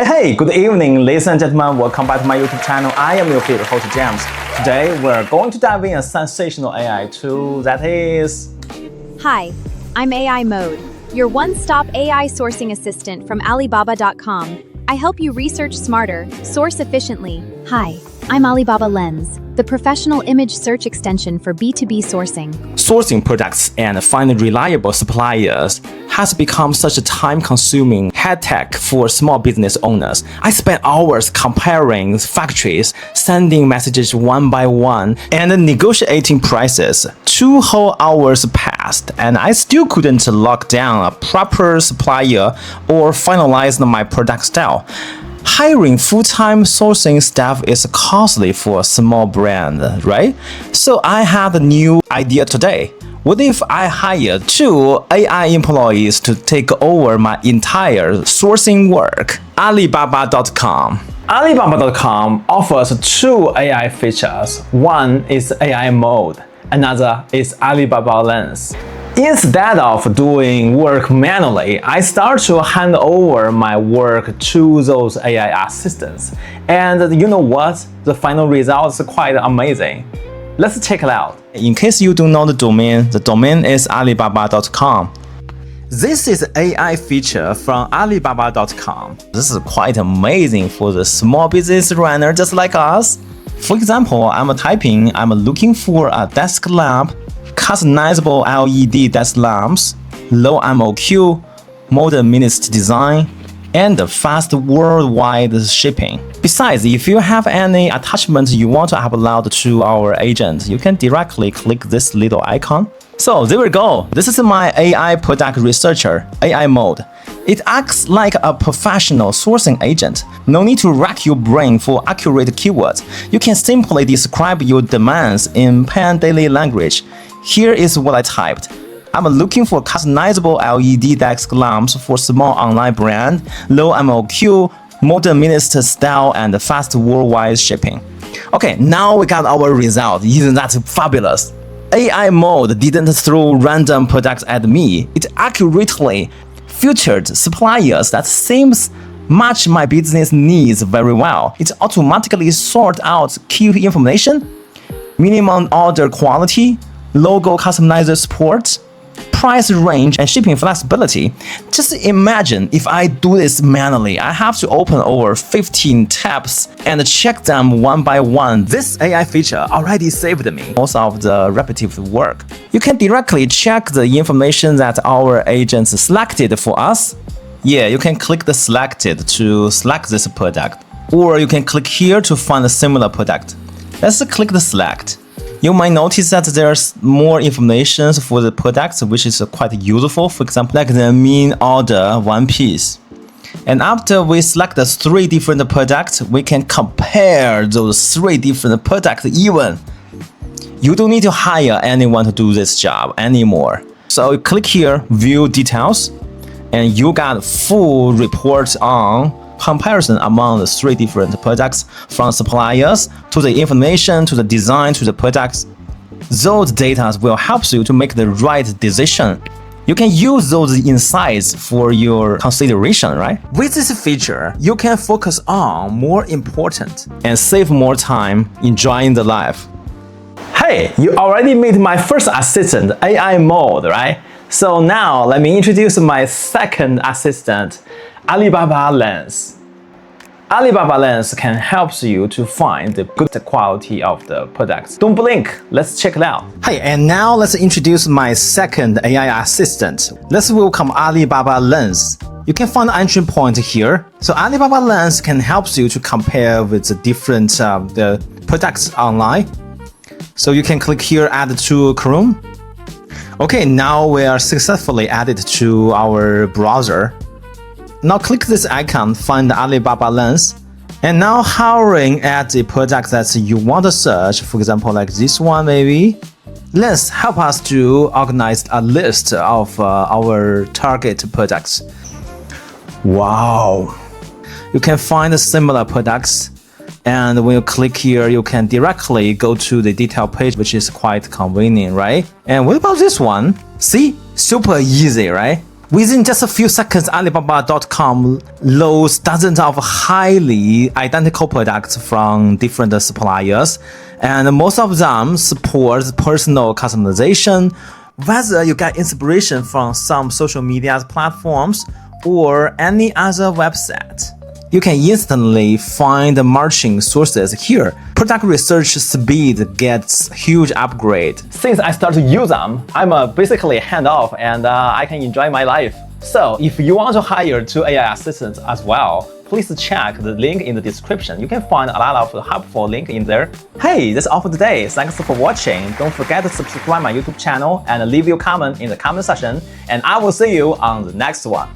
Hey, good evening, ladies and gentlemen. Welcome back to my YouTube channel. I am your favorite host, James. Today, we're going to dive in a sensational AI tool that is... Hi, I'm AI Mode, your one-stop AI sourcing assistant from Alibaba.com. I help you research smarter, source efficiently. Hi, I'm Alibaba Lens, the professional image search extension for B2B sourcing. Sourcing products and finding reliable suppliers has become such a time-consuming headache for small business owners. I spent hours comparing factories, sending messages one by one, and negotiating prices. 2 whole hours passed, and I still couldn't lock down a proper supplier or finalize my product style. Hiring full-time sourcing staff is costly for a small brand, right? So I have a new idea today. What if I hire 2 AI employees to take over my entire sourcing work? Alibaba.com. Alibaba.com offers 2 AI features. One is AI Mode, another is Alibaba Lens. Instead of doing work manually, I start to hand over my work to those AI assistants. And you know what? The final result is quite amazing. Let's check it out. In case you don't know the domain is Alibaba.com. This is an AI feature from Alibaba.com. This is quite amazing for the small business runner just like us. For example, I'm looking for a desk lamp, customizable LED desk lamps, low MOQ, modern minimalist design, and fast worldwide shipping. Besides, if you have any attachment you want to upload to our agent, you can directly click this little icon. So there we go. This is my AI product researcher, AI Mode. It acts like a professional sourcing agent. No need to rack your brain for accurate keywords. You can simply describe your demands in plain daily language. Here is what I typed. I'm looking for customizable LED desk lamps for small online brand, low MOQ, modern minimalist style, and fast worldwide shipping. Okay, now we got our result. Isn't that fabulous? AI Mode didn't throw random products at me. It accurately filtered suppliers that seems match my business needs very well. It automatically sort out key information, minimum order quality, logo customizer support, price range, and shipping flexibility. Just imagine if I do this manually, I have to open over 15 tabs and check them one by one. This AI feature already saved me most of the repetitive work. You can directly check the information that our agents selected for us. Yeah, you can click the selected to select this product, or you can click here to find a similar product. Let's click the select. You might notice that there's more information for the products, which is quite useful. For example, like the mean order 1 piece. And after we select the 3 different products, we can compare those 3 different products even. You don't need to hire anyone to do this job anymore. So you click here, view details, and you got full reports on comparison among the 3 different products, from suppliers to the information to the design to the products. Those data will help you to make the right decision. You can use those insights for your consideration, right? With this feature, you can focus on more important and save more time enjoying the life. Hey, you already met my first assistant, AI Mode, right? So now let me introduce my second assistant, Alibaba Lens. Alibaba Lens can help you to find the good quality of the products. Don't blink, let's check it out. Hey, and now let's introduce my second AI assistant. Let's welcome Alibaba Lens. You can find the entry point here. So Alibaba Lens can help you to compare with the different the products online. So you can click here, add to Chrome. Okay, now we are successfully added to our browser. Now click this icon, find the Alibaba Lens, and now hovering at the product that you want to search, for example, like this one maybe. Let's help us to organize a list of our target products. Wow! You can find similar products, and when you click here, you can directly go to the detail page, which is quite convenient, right? And what about this one? See? Super easy, right? Within just a few seconds, Alibaba.com loads dozens of highly identical products from different suppliers, and most of them support personal customization, whether you get inspiration from some social media platforms or any other website. You can instantly find the matching sources here. Product research speed gets huge upgrade. Since I started to use them, I'm basically hand-off and I can enjoy my life. So if you want to hire 2 AI assistants as well, please check the link in the description. You can find a lot of helpful link in there. Hey, that's all for today. Thanks for watching. Don't forget to subscribe my YouTube channel and leave your comment in the comment section. And I will see you on the next one.